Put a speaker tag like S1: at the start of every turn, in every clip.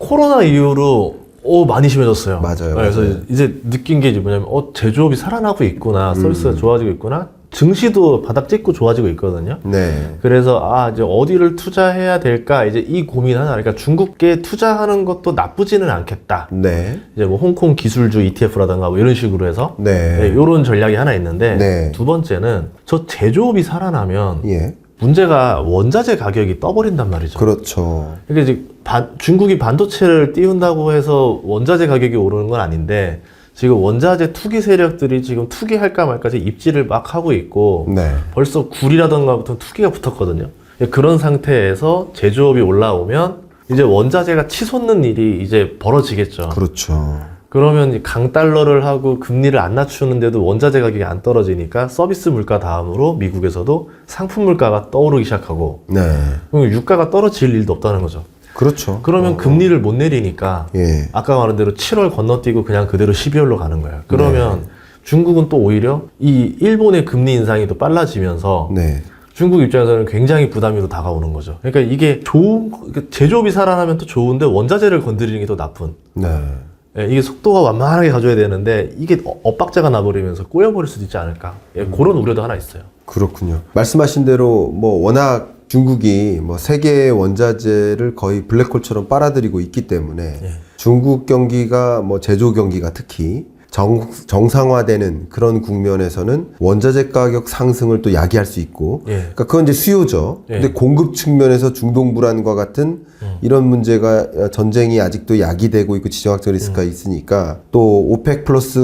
S1: 코로나 이후로 많이 심해졌어요.
S2: 맞아요.
S1: 그래서
S2: 맞아요.
S1: 이제 느낀 게 뭐냐면 제조업이 살아나고 있구나, 서비스가 좋아지고 있구나, 증시도 바닥 찍고 좋아지고 있거든요.
S2: 네.
S1: 그래서 이제 어디를 투자해야 될까, 이제 이 고민 하나. 그러니까 중국계 투자하는 것도 나쁘지는 않겠다.
S2: 네.
S1: 이제 뭐 홍콩 기술주 ETF라든가 뭐 이런 식으로 해서
S2: 네.
S1: 이런 전략이 하나 있는데,
S2: 네.
S1: 두 번째는 저 제조업이 살아나면
S2: 예.
S1: 문제가 원자재 가격이 떠버린단 말이죠.
S2: 그렇죠.
S1: 이게 이제 중국이 반도체를 띄운다고 해서 원자재 가격이 오르는 건 아닌데, 지금 원자재 투기 세력들이 지금 투기할까 말까 입지를 막 하고 있고,
S2: 네.
S1: 벌써 굴이라던가 부터 투기가 붙었거든요. 그런 상태에서 제조업이 올라오면 이제 원자재가 치솟는 일이 이제 벌어지겠죠.
S2: 그렇죠.
S1: 그러면 강달러를 하고 금리를 안 낮추는데도 원자재 가격이 안 떨어지니까 서비스 물가 다음으로 미국에서도 상품 물가가 떠오르기 시작하고,
S2: 네.
S1: 그럼 유가가 떨어질 일도 없다는 거죠.
S2: 그렇죠.
S1: 그러면 금리를 못 내리니까
S2: 예.
S1: 아까 말한 대로 7월 건너뛰고 그냥 그대로 12월로 가는 거예요. 그러면 중국은 또 오히려 이 일본의 금리 인상이 또 빨라지면서
S2: 네.
S1: 중국 입장에서는 굉장히 부담이 또 다가오는 거죠. 그러니까 이게 제조업이 살아나면 또 좋은데 원자재를 건드리는 게 또 나쁜.
S2: 네.
S1: 이게 속도가 완만하게 가져야 되는데 이게 엇박자가 나버리면서 꼬여버릴 수도 있지 않을까. 그런 우려도 하나 있어요.
S2: 그렇군요. 말씀하신 대로 뭐 워낙 중국이 뭐 세계의 원자재를 거의 블랙홀처럼 빨아들이고 있기 때문에 중국 경기가 뭐 제조 경기가 특히 정상화되는 그런 국면에서는 원자재 가격 상승을 또 야기할 수 있고, 그러니까 그건 이제 수요죠. 근데 공급 측면에서 중동 불안과 같은 이런 문제가, 전쟁이 아직도 야기되고 있고 지정학적 리스크가 있으니까 또 오펙 플러스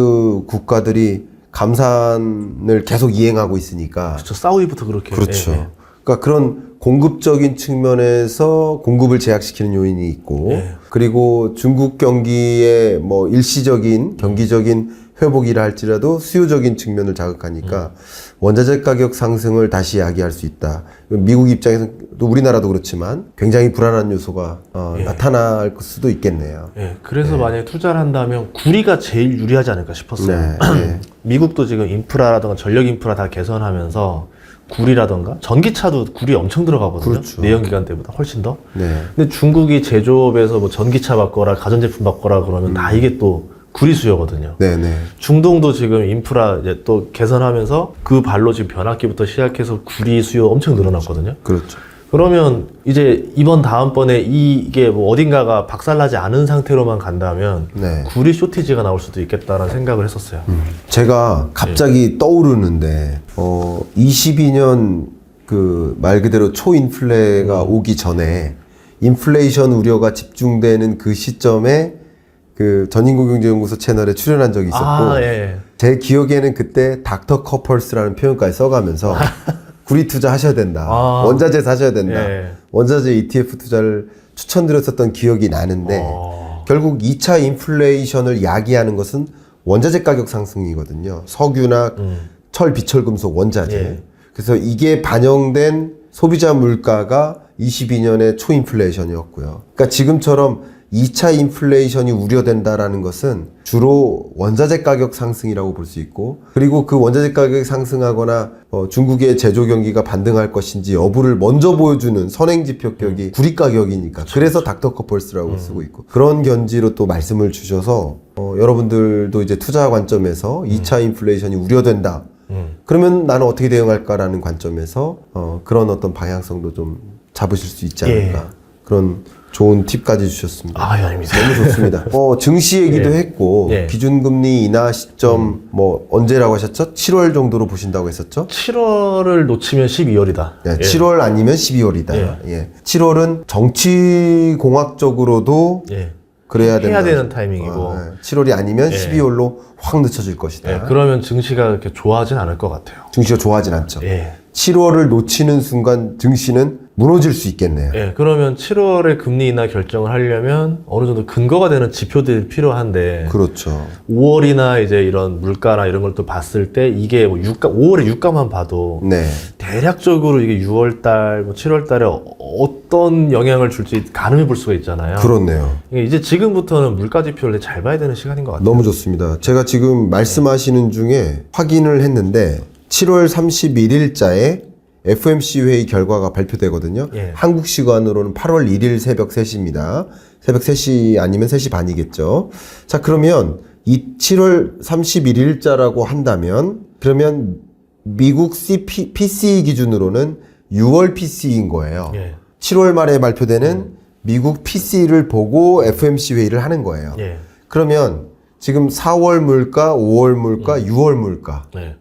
S2: 국가들이 감산을 계속 이행하고 있으니까.
S1: 그렇죠. 사우디부터 그렇게.
S2: 그렇죠. 그러니까 그런 공급적인 측면에서 공급을 제약시키는 요인이 있고, 그리고 중국 경기의 뭐 일시적인 경기적인 회복이라 할지라도 수요적인 측면을 자극하니까 원자재 가격 상승을 다시 야기할 수 있다. 미국 입장에서는 또 우리나라도 그렇지만 굉장히 불안한 요소가 나타날 수도 있겠네요.
S1: 그래서 만약에 투자를 한다면 구리가 제일 유리하지 않을까 싶었어요. 미국도 지금 인프라라든가 전력 인프라 다 개선하면서 구리라던가 전기차도 구리 엄청 들어가거든요.
S2: 그렇죠.
S1: 내연기관 때보다 훨씬 더. 근데 중국이 제조업에서 뭐 전기차 바꿔라, 가전제품 바꿔라 그러면 다 이게 또 구리 수요거든요.
S2: 네네.
S1: 중동도 지금 인프라 이제 또 개선하면서 그 발로 지금 변압기부터 시작해서 구리 수요 엄청 늘어났거든요.
S2: 그렇죠.
S1: 그러면 이제 이번 다음번에 이게 뭐 어딘가가 박살나지 않은 상태로만 간다면 구리 쇼티지가 나올 수도 있겠다라는 생각을 했었어요.
S2: 제가 갑자기 떠오르는데 22년 그 말 그대로 초인플레가 오기 전에 인플레이션 우려가 집중되는 그 시점에 그 전인구경제연구소 채널에 출연한 적이 있었고, 제 기억에는 그때 닥터 커펄스라는 표현까지 써가면서 구리 투자 하셔야 된다. 원자재 사셔야 된다. 원자재 ETF 투자를 추천드렸었던 기억이 나는데, 결국 2차 인플레이션을 야기하는 것은 원자재 가격 상승이거든요. 석유나 철, 비철금속, 원자재. 그래서 이게 반영된 소비자 물가가 22년의 초인플레이션이었고요. 그러니까 지금처럼 2차 인플레이션이 우려된다라는 것은 주로 원자재 가격 상승이라고 볼 수 있고, 그리고 그 원자재 가격이 상승하거나 중국의 제조 경기가 반등할 것인지 여부를 먼저 보여주는 선행지표격이 구리 가격이니까. 그래서 닥터 커펄스라고 쓰고 있고, 그런 견지로 또 말씀을 주셔서 여러분들도 이제 투자 관점에서 2차 인플레이션이 우려된다. 그러면 나는 어떻게 대응할까라는 관점에서 그런 어떤 방향성도 좀 잡으실 수 있지 않을까. 그런 좋은 팁까지 주셨습니다.
S1: 아닙니다.
S2: 너무 좋습니다. 증시 얘기도 했고, 기준금리 인하 시점, 뭐, 언제라고 하셨죠? 7월 정도로 보신다고 했었죠?
S1: 7월을 놓치면 12월이다.
S2: 7월 아니면 12월이다. 7월은 정치공학적으로도 그래야 된다.
S1: 해야 되는 타이밍이고.
S2: 7월이 아니면 12월로 확 늦춰질 것이다.
S1: 그러면 증시가 그렇게 좋아하진 않을 것 같아요.
S2: 증시가 좋아하진 않죠. 7월을 놓치는 순간 증시는 무너질 수 있겠네요.
S1: 그러면 7월에 금리 인하 결정을 하려면 어느 정도 근거가 되는 지표들이 필요한데,
S2: 그렇죠.
S1: 5월이나 이제 이런 물가나 이런 걸 또 봤을 때 이게 뭐 5월에 유가만 봐도 대략적으로 이게 6월달, 뭐 7월달에 어떤 영향을 줄지 가늠해 볼 수가 있잖아요.
S2: 그렇네요.
S1: 이제 지금부터는 물가 지표를 잘 봐야 되는 시간인 것 같아요.
S2: 너무 좋습니다. 제가 지금 말씀하시는 중에 확인을 했는데 7월 31일자에 FOMC 회의 결과가 발표되거든요. 한국 시간으로는 8월 1일 새벽 3시입니다. 새벽 3시 아니면 3시 반이겠죠. 자, 그러면 이 7월 31일자라고 한다면 그러면 미국 PCE 기준으로는 6월 PCE인 거예요.
S1: 예.
S2: 7월 말에 발표되는 미국 PCE를 보고 FOMC 회의를 하는 거예요.
S1: 예.
S2: 그러면 지금 4월 물가, 5월 물가, 6월 물가
S1: 네.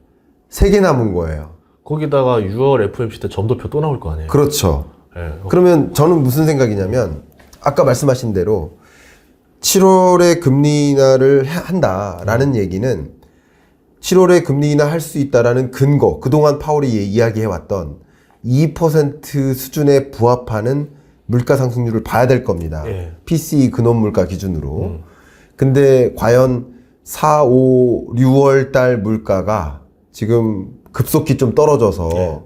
S2: 3개 남은 거예요.
S1: 거기다가 6월 FOMC 때 점도표 또 나올 거 아니에요.
S2: 그렇죠.
S1: 예.
S2: 그러면 저는 무슨 생각이냐면 아까 말씀하신 대로 7월에 금리 인하를 한다라는 얘기는 7월에 금리 인하 할 수 있다라는 근거, 그동안 파월이 이야기해왔던 2% 수준에 부합하는 물가 상승률을 봐야 될 겁니다.
S1: 예.
S2: PCE 근원 물가 기준으로. 근데 과연 4, 5, 6월 달 물가가 지금 급속히 좀 떨어져서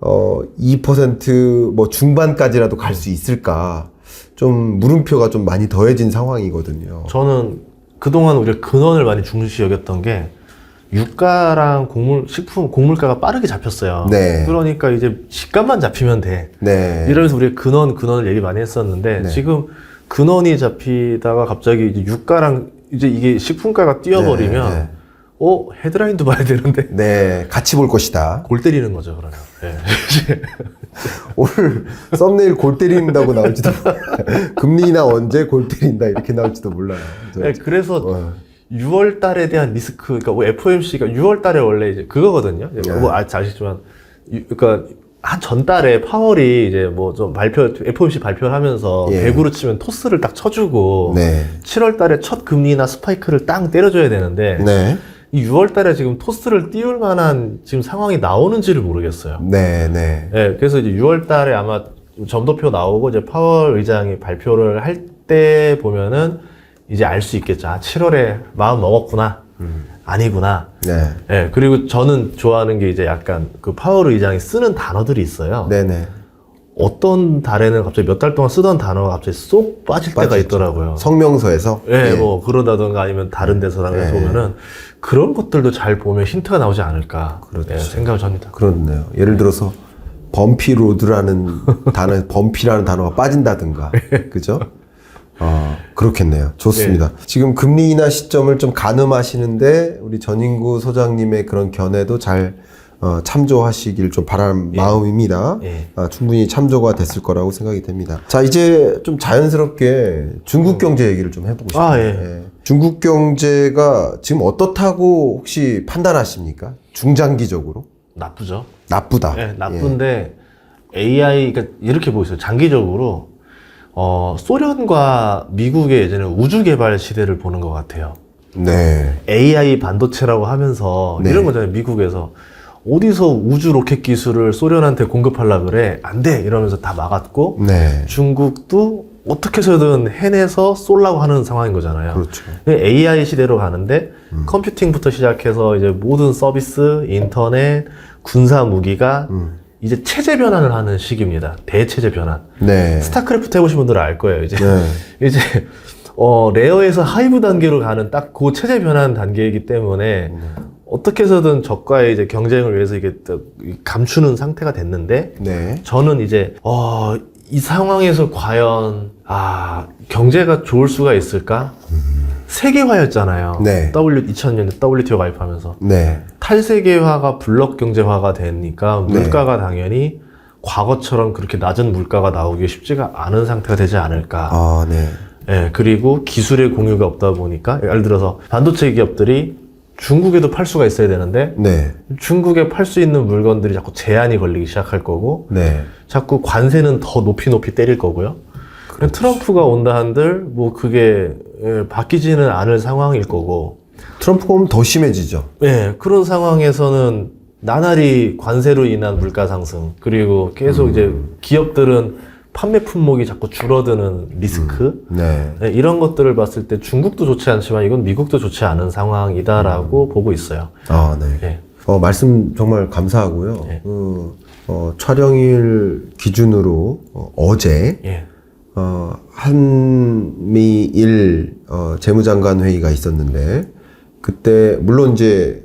S2: 2% 중반까지라도 갈 수 있을까? 좀 물음표가 좀 많이 더해진 상황이거든요.
S1: 저는 그동안 우리가 근원을 많이 중시 여겼던 게 유가랑 곡물가가 빠르게 잡혔어요.
S2: 네.
S1: 그러니까 이제 집값만 잡히면 돼.
S2: 네.
S1: 이러면서 우리가 근원을 얘기 많이 했었는데
S2: 네.
S1: 지금 근원이 잡히다가 갑자기 이제 유가랑 이제 이게 식품가가 뛰어버리면
S2: 네.
S1: 헤드라인도 봐야 되는데
S2: 네, 같이 볼 것이다.
S1: 골 때리는 거죠, 그러면. 네.
S2: 오늘 썸네일 골 때린다고 나올지도 금리 인하 언제 골 때린다 이렇게 나올지도 몰라요.
S1: 네, 그래서 6월 달에 대한 리스크, 그러니까 FOMC가 6월 달에 원래 이제 그거거든요. 아시겠지만, 그러니까 한 전달에 파월이 이제 뭐 좀 FOMC 발표를 하면서
S2: 예.
S1: 배구로 치면 토스를 딱 쳐주고
S2: 네.
S1: 7월 달에 첫 금리 인하 스파이크를 땅 때려줘야 되는데
S2: 네.
S1: 이 6월 달에 지금 토스를 띄울 만한 지금 상황이 나오는지를 모르겠어요.
S2: 네, 네.
S1: 네, 그래서 이제 6월 달에 아마 점도표 나오고 이제 파월 의장이 발표를 할 때 보면은 이제 알 수 있겠죠. 7월에 마음 먹었구나. 아니구나.
S2: 네.
S1: 네, 그리고 저는 좋아하는 게 이제 약간 그 파월 의장이 쓰는 단어들이 있어요.
S2: 네, 네.
S1: 어떤 달에는 갑자기 몇 달 동안 쓰던 단어가 갑자기 쏙 빠질 때가
S2: 빠지죠.
S1: 있더라고요.
S2: 성명서에서.
S1: 네,
S2: 예.
S1: 뭐 그러다던가 아니면 다른 데서라도
S2: 네.
S1: 보면은 그런 것들도 잘 보면 힌트가 나오지 않을까.
S2: 그렇죠.
S1: 네, 생각을 합니다.
S2: 그렇네요. 예를 들어서 범피 로드라는 범피라는 단어가 빠진다든가. 그죠? 그렇겠네요. 좋습니다. 지금 금리 인하 시점을 좀 가늠하시는데 우리 전인구 소장님의 그런 견해도 잘 참조하시길 좀 바라는 마음입니다.
S1: 예.
S2: 충분히 참조가 됐을 거라고 생각이 됩니다. 자, 이제 좀 자연스럽게 중국 경제 얘기를 좀 해보고 싶어요.
S1: 예.
S2: 중국 경제가 지금 어떻다고 혹시 판단하십니까? 중장기적으로?
S1: 나쁘죠.
S2: 나쁘다.
S1: 네, 나쁜데 AI, 그러니까 이렇게 보고 있어요. 장기적으로 소련과 미국의 예전에 우주 개발 시대를 보는 것 같아요.
S2: 네.
S1: AI 반도체라고 하면서
S2: 네.
S1: 이런 거잖아요. 미국에서 어디서 우주 로켓 기술을 소련한테 공급하려고 그래? 안 돼! 이러면서 다 막았고
S2: 네.
S1: 중국도 어떻게 해서든 해내서 쏠라고 하는 상황인 거잖아요.
S2: 그렇죠.
S1: AI 시대로 가는데 컴퓨팅부터 시작해서 이제 모든 서비스, 인터넷, 군사 무기가 이제 체제 변환을 하는 시기입니다. 대체제 변환.
S2: 네.
S1: 스타크래프트 해보신 분들은 알 거예요. 이제
S2: 네.
S1: 이제 레어에서 하이브 단계로 가는 딱 그 체제 변환 단계이기 때문에 어떻게 해서든 적과의 이제 경쟁을 위해서 이게 감추는 상태가 됐는데
S2: 네.
S1: 저는 이제 이 상황에서 과연 경제가 좋을 수가 있을까? 세계화였잖아요.
S2: 네.
S1: 2000년대 WTO 가입하면서
S2: 네.
S1: 탈세계화가 블록 경제화가 되니까
S2: 네.
S1: 물가가 당연히 과거처럼 그렇게 낮은 물가가 나오기 쉽지가 않은 상태가 되지 않을까.
S2: 아, 네.
S1: 예, 그리고 기술의 공유가 없다 보니까 예를 들어서 반도체 기업들이 중국에도 팔 수가 있어야 되는데
S2: 네.
S1: 중국에 팔 수 있는 물건들이 자꾸 제한이 걸리기 시작할 거고
S2: 네.
S1: 자꾸 관세는 더 높이 때릴 거고요. 트럼프가 온다 한들 뭐 그게 바뀌지는 않을 상황일 거고.
S2: 트럼프가 오면 더 심해지죠.
S1: 예, 그런 상황에서는 나날이 관세로 인한 물가 상승 그리고 계속 이제 기업들은 판매 품목이 자꾸 줄어드는 리스크
S2: 네.
S1: 네, 이런 것들을 봤을 때 중국도 좋지 않지만 이건 미국도 좋지 않은 상황이다라고 보고 있어요.
S2: 아, 네.
S1: 예.
S2: 말씀 정말 감사하고요.
S1: 예.
S2: 촬영일 기준으로 어제
S1: 예.
S2: 한미일 재무장관 회의가 있었는데 그때 물론 이제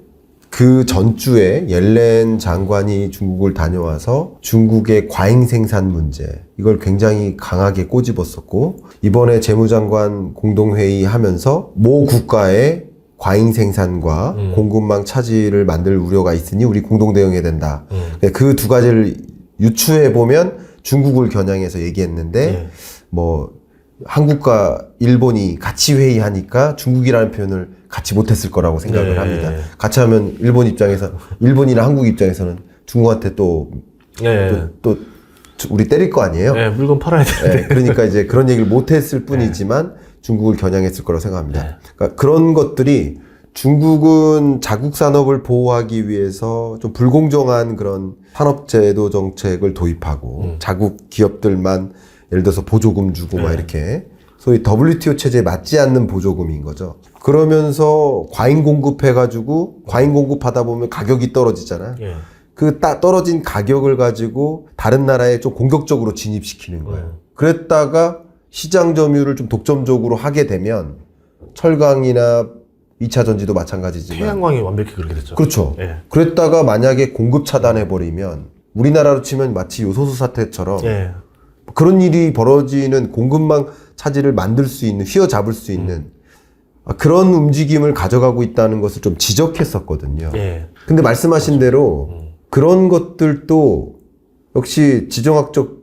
S2: 그 전주에 옐렌 장관이 중국을 다녀와서 중국의 과잉 생산 문제 이걸 굉장히 강하게 꼬집었었고 이번에 재무장관 공동회의 하면서 모 국가의 과잉 생산과 공급망 차질을 만들 우려가 있으니 우리 공동 대응해야 된다. 그 두 가지를 유추해 보면 중국을 겨냥해서 얘기했는데 뭐 한국과 일본이 같이 회의하니까 중국이라는 표현을 같이 못했을 거라고 생각을 합니다. 같이 하면 일본이나 한국 입장에서는 중국한테 또 우리 때릴 거 아니에요?
S1: 물건 팔아야 되는데.
S2: 그러니까 이제 그런 얘기를 못했을 뿐이지만 중국을 겨냥했을 거라고 생각합니다. 그러니까 그런 것들이 중국은 자국 산업을 보호하기 위해서 좀 불공정한 그런 산업제도 정책을 도입하고 자국 기업들만 예를 들어서 보조금 주고 막 이렇게 소위 WTO 체제에 맞지 않는 보조금인 거죠. 그러면서 과잉 공급해가지고 과잉 공급하다 보면 가격이 떨어지잖아요. 그 떨어진 가격을 가지고 다른 나라에 좀 공격적으로 진입시키는 거예요. 그랬다가 시장 점유를 좀 독점적으로 하게 되면 철강이나 2차 전지도 마찬가지지만
S1: 태양광이 완벽히 그렇게 됐죠.
S2: 그렇죠. 그랬다가 만약에 공급 차단해버리면 우리나라로 치면 마치 요소수 사태처럼 그런 일이 벌어지는 공급망 차질을 만들 수 있는 휘어잡을 수 있는 그런 움직임을 가져가고 있다는 것을 좀 지적했었거든요. 근데 말씀하신 대로 그런 것들도 역시 지정학적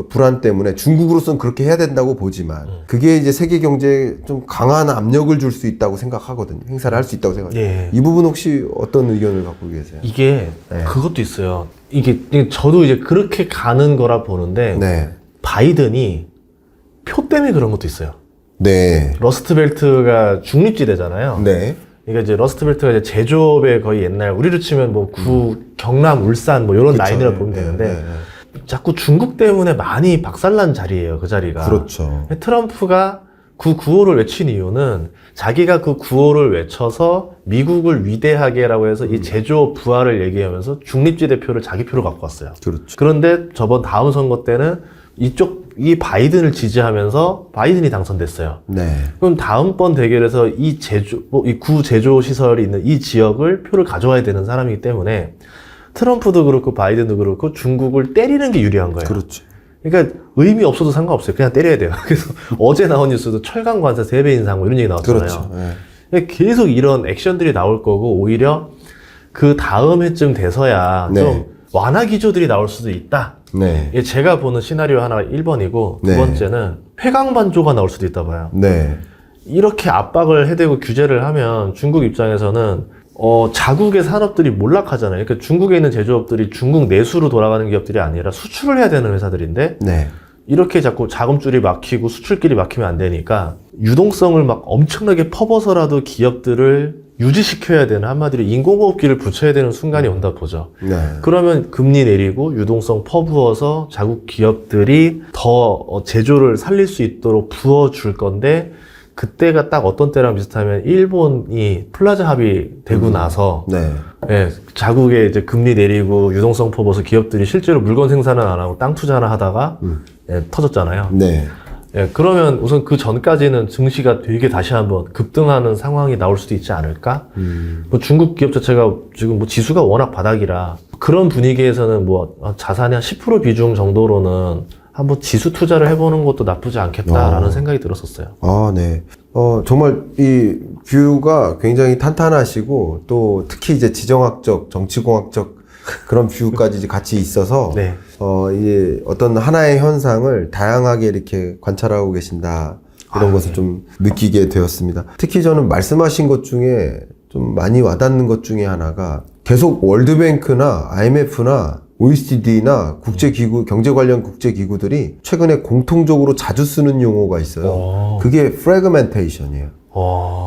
S2: 불안 때문에 중국으로서는 그렇게 해야 된다고 보지만 그게 이제 세계 경제에 좀 강한 압력을 줄 수 있다고 생각하거든요. 행사를 할 수 있다고 생각해요. 이 부분 혹시 어떤 의견을 갖고 계세요?
S1: 이게 그것도 있어요. 이게 저도 이제 그렇게 가는 거라 보는데 바이든이 표 때문에 그런 것도 있어요. 러스트벨트가 중립지대잖아요. 그러니까 이제 러스트벨트가 이제 제조업의 거의 옛날 우리로 치면 뭐 경남, 울산 뭐 이런 라인이라고 보면 되는데 자꾸 중국 때문에 많이 박살난 자리예요. 그 자리가.
S2: 그렇죠.
S1: 트럼프가 그 구호를 외친 이유는 자기가 그 구호를 외쳐서 미국을 위대하게라고 해서 이 제조업 부활을 얘기하면서 중립지대 표를 자기 표로 갖고 왔어요.
S2: 그렇죠.
S1: 그런데 저번 다음 선거 때는 이 바이든을 지지하면서 바이든이 당선됐어요. 그럼 다음번 대결에서 이 구제조 시설이 있는 이 지역을 표를 가져와야 되는 사람이기 때문에 트럼프도 그렇고 바이든도 그렇고 중국을 때리는 게 유리한 거예요.
S2: 그렇죠.
S1: 그러니까 의미 없어도 상관없어요. 그냥 때려야 돼요. 그래서 어제 나온 뉴스도 철강 관세 3배 인상 뭐 이런 얘기 나왔잖아요. 그러니까 계속 이런 액션들이 나올 거고 오히려 그 다음 해쯤 돼서야 좀 완화 기조들이 나올 수도 있다. 제가 보는 시나리오 하나가 1번이고 두 번째는 폐광반조가 나올 수도 있다 봐요. 이렇게 압박을 해대고 규제를 하면 중국 입장에서는 자국의 산업들이 몰락하잖아요. 그러니까 중국에 있는 제조업들이 중국 내수로 돌아가는 기업들이 아니라 수출을 해야 되는 회사들인데 이렇게 자꾸 자금줄이 막히고 수출길이 막히면 안 되니까 유동성을 막 엄청나게 퍼버서라도 기업들을 유지시켜야 되는 한마디로 인공호흡기를 붙여야 되는 순간이 온다 보죠. 그러면 금리 내리고 유동성 퍼부어서 자국 기업들이 더 제조를 살릴 수 있도록 부어줄 건데 그때가 딱 어떤 때랑 비슷하면 일본이 플라자 합의되고 나서 자국에 이제 금리 내리고 유동성 퍼부어서 기업들이 실제로 물건 생산은 안 하고 땅 투자나 하다가 터졌잖아요. 그러면 우선 그 전까지는 증시가 되게 다시 한번 급등하는 상황이 나올 수도 있지 않을까? 뭐 중국 기업 자체가 지금 뭐 지수가 워낙 바닥이라 그런 분위기에서는 뭐 자산의 한 10% 비중 정도로는 한번 지수 투자를 해보는 것도 나쁘지 않겠다라는 생각이 들었었어요.
S2: 정말 이 뷰가 굉장히 탄탄하시고 또 특히 이제 지정학적, 정치공학적 그런 뷰까지 이제 같이 있어서 이제 어떤 하나의 현상을 다양하게 이렇게 관찰하고 계신다 이런 것을 좀 느끼게 되었습니다. 특히 저는 말씀하신 것 중에 좀 많이 와닿는 것 중에 하나가 계속 월드뱅크나 IMF나 OECD나 국제기구, 경제 관련 국제기구들이 최근에 공통적으로 자주 쓰는 용어가 있어요. 그게 fragmentation이에요.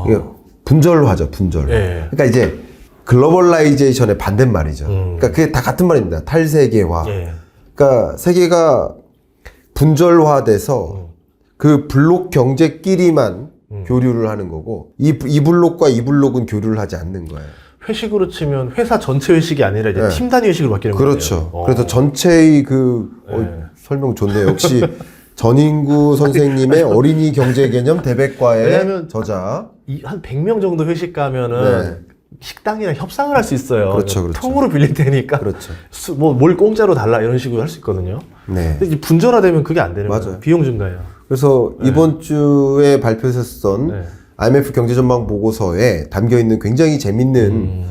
S2: 이게 분절화죠, 분절화. 그러니까 이제 글로벌라이제이션의 반대말이죠. 그러니까 그게 다 같은 말입니다. 탈세계화. 그러니까 세계가 분절화돼서 그 블록 경제끼리만 교류를 하는 거고 이 블록과 이 블록은 교류를 하지 않는 거예요.
S1: 회식으로 치면 회사 전체 회식이 아니라 이제 팀 단위 회식으로 바뀌는 거예요.
S2: 그렇죠. 그래서 전체의 설명 좋네요. 역시 전인구 선생님의 어린이 경제 개념 대백과의
S1: 왜냐면
S2: 저자.
S1: 한 100명 정도 회식 가면은 식당이랑 협상을 할 수 있어요.
S2: 그렇죠, 그렇죠.
S1: 통으로 빌릴 테니까
S2: 그렇죠.
S1: 뭘 공짜로 달라 이런 식으로 할 수 있거든요.
S2: 네.
S1: 근데 이제 분절화되면 그게 안 되는
S2: 맞아요.
S1: 거예요. 비용 증가예요.
S2: 그래서 이번 주에 발표했었던
S1: 네.
S2: IMF 경제전망 보고서에 담겨 있는 굉장히 재밌는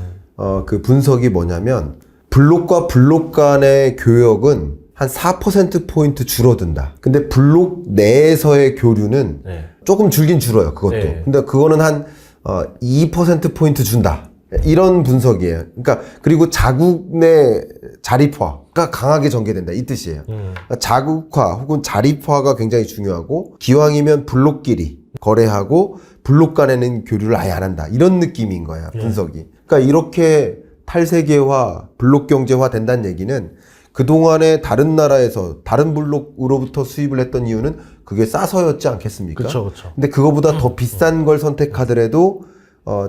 S2: 그 분석이 뭐냐면 블록과 블록 간의 교역은 한 4%포인트 줄어든다. 근데 블록 내에서의 교류는
S1: 네.
S2: 조금 줄긴 줄어요. 그것도.
S1: 네.
S2: 근데 그거는 한 2%포인트 준다. 이런 분석이에요. 그러니까 그리고 자국 내 자립화가 강하게 전개된다. 이 뜻이에요. 그러니까 자국화 혹은 자립화가 굉장히 중요하고 기왕이면 블록끼리 거래하고 블록 간에는 교류를 아예 안 한다. 이런 느낌인 거야. 분석이. 그러니까 이렇게 탈세계화, 블록 경제화 된다는 얘기는 그동안에 다른 나라에서 다른 블록으로부터 수입을 했던 이유는 그게 싸서였지 않겠습니까?
S1: 그렇죠.
S2: 근데 그거보다 더 비싼 걸 선택하더라도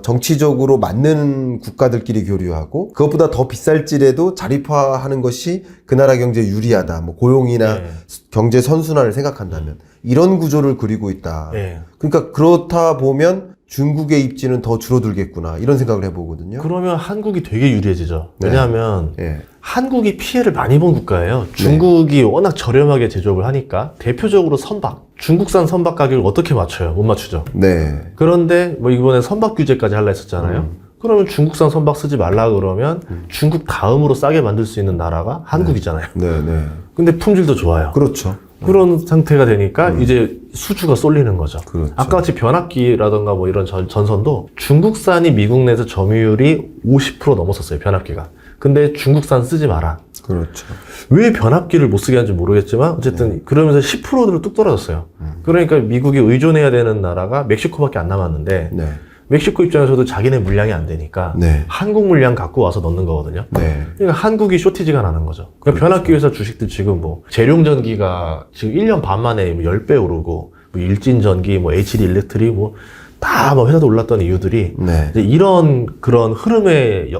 S2: 정치적으로 맞는 국가들끼리 교류하고 그것보다 더 비쌀지라도 자립화하는 것이 그 나라 경제에 유리하다. 뭐 고용이나
S1: 네.
S2: 경제 선순환을 생각한다면 이런 구조를 그리고 있다.
S1: 네.
S2: 그러니까 그렇다 보면 중국의 입지는 더 줄어들겠구나 이런 생각을 해보거든요.
S1: 그러면 한국이 되게 유리해지죠.
S2: 네.
S1: 왜냐하면
S2: 예.
S1: 한국이 피해를 많이 본 국가예요. 중국이 워낙 저렴하게 제조업을 하니까 대표적으로 선박, 중국산 선박 가격을 어떻게 맞춰요? 못 맞추죠.
S2: 네.
S1: 그런데 뭐 이번에 선박 규제까지 하려 했었잖아요. 그러면 중국산 선박 쓰지 말라 그러면 중국 다음으로 싸게 만들 수 있는 나라가 한국이잖아요.
S2: 네, 네.
S1: 근데 품질도 좋아요.
S2: 그렇죠.
S1: 그런 상태가 되니까 이제 수주가 쏠리는 거죠.
S2: 그렇죠.
S1: 아까 같이 변압기라던가 뭐 이런 전선도 중국산이 미국 내에서 점유율이 50% 넘었었어요. 변압기가. 근데 중국산 쓰지 마라.
S2: 그렇죠.
S1: 왜 변압기를 못 쓰게 하는지 모르겠지만 어쨌든 그러면서 10%로 뚝 떨어졌어요. 그러니까 미국이 의존해야 되는 나라가 멕시코밖에 안 남았는데
S2: 네.
S1: 멕시코 입장에서도 자기네 물량이 안 되니까
S2: 네.
S1: 한국 물량 갖고 와서 넣는 거거든요.
S2: 네.
S1: 그러니까 한국이 쇼티지가 나는 거죠. 그러니까 변압기 회사 주식들 지금 뭐 재룡전기가 지금 1년 반 만에 10배 오르고 뭐 일진전기, 뭐 HD 일렉트릭 뭐 다 뭐 회사도 올랐던 이유들이
S2: 네.
S1: 이제 이런 그런 흐름에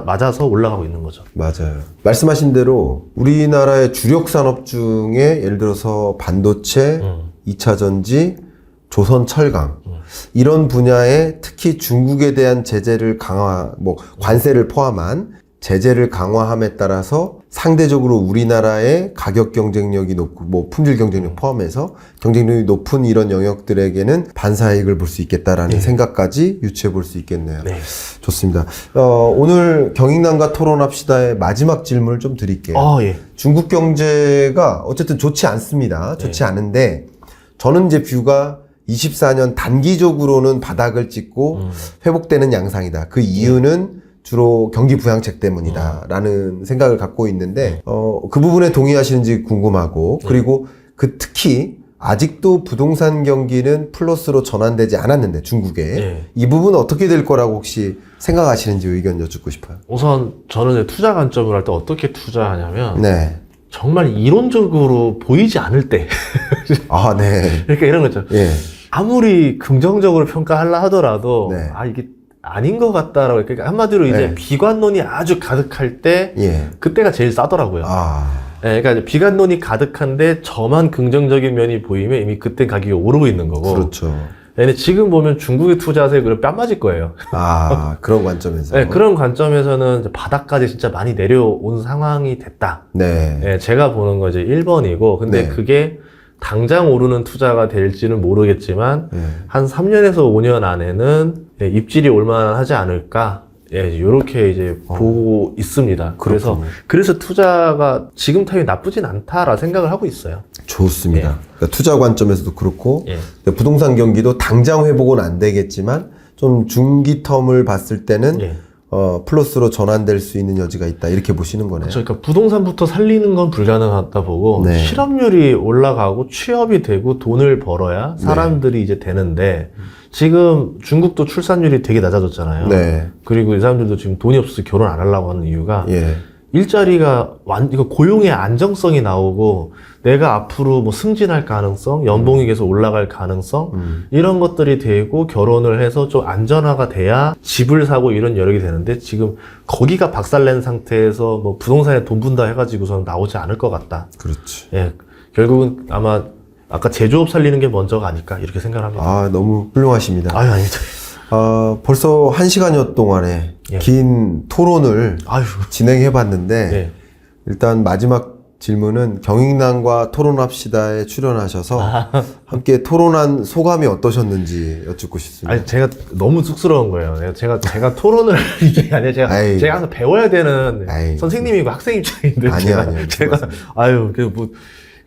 S1: 맞아서 올라가고 있는 거죠.
S2: 맞아요. 말씀하신 대로 우리나라의 주력 산업 중에 예를 들어서 반도체, 2차 전지, 조선 철강 이런 분야에 특히 중국에 대한 제재를 뭐 관세를 포함한 제재를 강화함에 따라서 상대적으로 우리나라의 가격 경쟁력이 높고 뭐 품질 경쟁력 포함해서 경쟁력이 높은 이런 영역들에게는 반사이익을 볼 수 있겠다라는 생각까지 유추해 볼 수 있겠네요.
S1: 네.
S2: 좋습니다. 오늘 경익남과 토론합시다의 마지막 질문을 좀 드릴게요.
S1: 예.
S2: 중국 경제가 어쨌든 좋지 않습니다. 좋지 않은데 저는 이제 뷰가 24년 단기적으로는 바닥을 찍고 회복되는 양상이다. 그 이유는 주로 경기 부양책 때문이다라는 생각을 갖고 있는데 그 부분에 동의하시는지 궁금하고 그리고 그 특히 아직도 부동산 경기는 플러스로 전환되지 않았는데 중국에 이 부분은 어떻게 될 거라고 혹시 생각하시는지 의견 여쭙고 싶어요.
S1: 우선 저는 이제 투자 관점을 할 때 어떻게 투자하냐면
S2: 네.
S1: 정말 이론적으로 보이지 않을 때
S2: 아, 네.
S1: 그러니까 이런 거죠.
S2: 예.
S1: 아무리 긍정적으로 평가하려 하더라도
S2: 네.
S1: 이게 아닌 것 같다라고 그러니까 한마디로 이제
S2: 네.
S1: 비관론이 아주 가득할 때
S2: 예.
S1: 그때가 제일 싸더라고요. 그러니까 이제 비관론이 가득한데 저만 긍정적인 면이 보이면 이미 그때 가격이 오르고 있는 거고.
S2: 그렇죠.
S1: 근데 지금 보면 중국에 투자하세요 그럼 뺨 맞을 거예요.
S2: 그런 관점에서.
S1: 네, 그런 관점에서는 이제 바닥까지 진짜 많이 내려온 상황이 됐다.
S2: 네.
S1: 네, 제가 보는 거 이제 1번이고 근데
S2: 네.
S1: 그게 당장 오르는 투자가 될지는 모르겠지만
S2: 네.
S1: 한 3년에서 5년 안에는 입질이 올만하지 않을까. 요렇게 이제 보고 있습니다. 그래서 투자가 지금 타임이 나쁘진 않다라 생각을 하고 있어요.
S2: 좋습니다. 그러니까 투자 관점에서도 그렇고
S1: 예.
S2: 부동산 경기도 당장 회복은 안 되겠지만 좀 중기 텀을 봤을 때는
S1: 예.
S2: 플러스로 전환될 수 있는 여지가 있다 이렇게 보시는 거네요.
S1: 그렇죠. 그러니까 부동산부터 살리는 건 불가능하다 보고
S2: 네.
S1: 실업률이 올라가고 취업이 되고 돈을 벌어야 사람들이 이제 되는데 지금 중국도 출산율이 되게 낮아졌잖아요.
S2: 네.
S1: 그리고 이 사람들도 지금 돈이 없어서 결혼 안 하려고 하는 이유가
S2: 예.
S1: 일자리가 이거 고용의 안정성이 나오고 내가 앞으로 뭐 승진할 가능성, 연봉이 계속 올라갈 가능성 이런 것들이 되고 결혼을 해서 좀 안전화가 돼야 집을 사고 이런 여력이 되는데 지금 거기가 박살낸 상태에서 뭐 부동산에 돈 분다 해가지고서는 나오지 않을 것 같다.
S2: 그렇지.
S1: 예, 결국은 아마 아까 제조업 살리는 게 먼저가 아닐까 이렇게 생각합니다.
S2: 너무 훌륭하십니다.
S1: 아닙니다.
S2: 벌써 1시간여 동안의
S1: 예.
S2: 긴 토론을
S1: 아유.
S2: 진행해 봤는데,
S1: 네.
S2: 일단 마지막 질문은 경익남과 토론합시다에 출연하셔서 함께 토론한 소감이 어떠셨는지 여쭙고 싶습니다.
S1: 아니, 제가 너무 쑥스러운 거예요. 제가 토론을, 이게 아니라
S2: 아이.
S1: 제가 항상 배워야 되는
S2: 아이.
S1: 선생님이고 학생 입장인데.
S2: 아니요.
S1: 제가,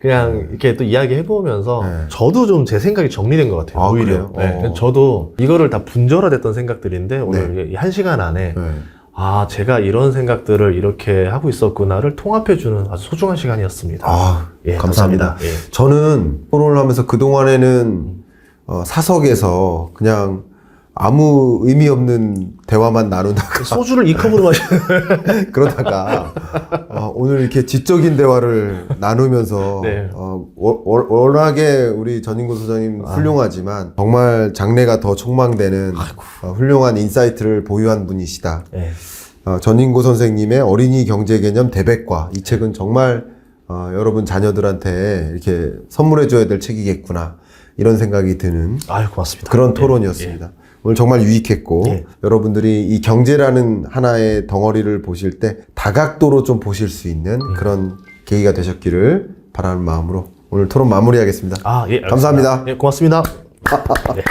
S1: 그냥 이렇게 또 이야기 해보면서
S2: 네.
S1: 저도 좀 제 생각이 정리된 것 같아요.
S2: 아,
S1: 오히려.
S2: 그래요?
S1: 네. 저도 이거를 다 분절화됐던 생각들인데 오늘 이 1시간 안에
S2: 네.
S1: 아, 제가 이런 생각들을 이렇게 하고 있었구나를 통합해주는 아주 소중한 시간이었습니다. 예,
S2: 감사합니다.
S1: 예.
S2: 저는 토론을 하면서 그동안에는 사석에서 그냥 아무 의미 없는 대화만 나누다가
S1: 소주를 2컵으로 마시는.
S2: 그러다가 오늘 이렇게 지적인 대화를 나누면서
S1: 네.
S2: 워낙에 우리 전인구 소장님 훌륭하지만 정말 장래가 더 촉망되는 훌륭한 인사이트를 보유한 분이시다.
S1: 네.
S2: 전인구 선생님의 어린이 경제 개념 대백과, 이 책은 정말 여러분 자녀들한테 이렇게 선물해줘야 될 책이겠구나, 이런 생각이 드는
S1: 아유, 고맙습니다.
S2: 그런 토론이었습니다. 오늘 정말 유익했고, 여러분들이 이 경제라는 하나의 덩어리를 보실 때 다각도로 좀 보실 수 있는 그런 계기가 되셨기를 바라는 마음으로 오늘 토론 마무리하겠습니다.
S1: 아, 예, 알겠습니다.
S2: 감사합니다.
S1: 예, 고맙습니다. 네.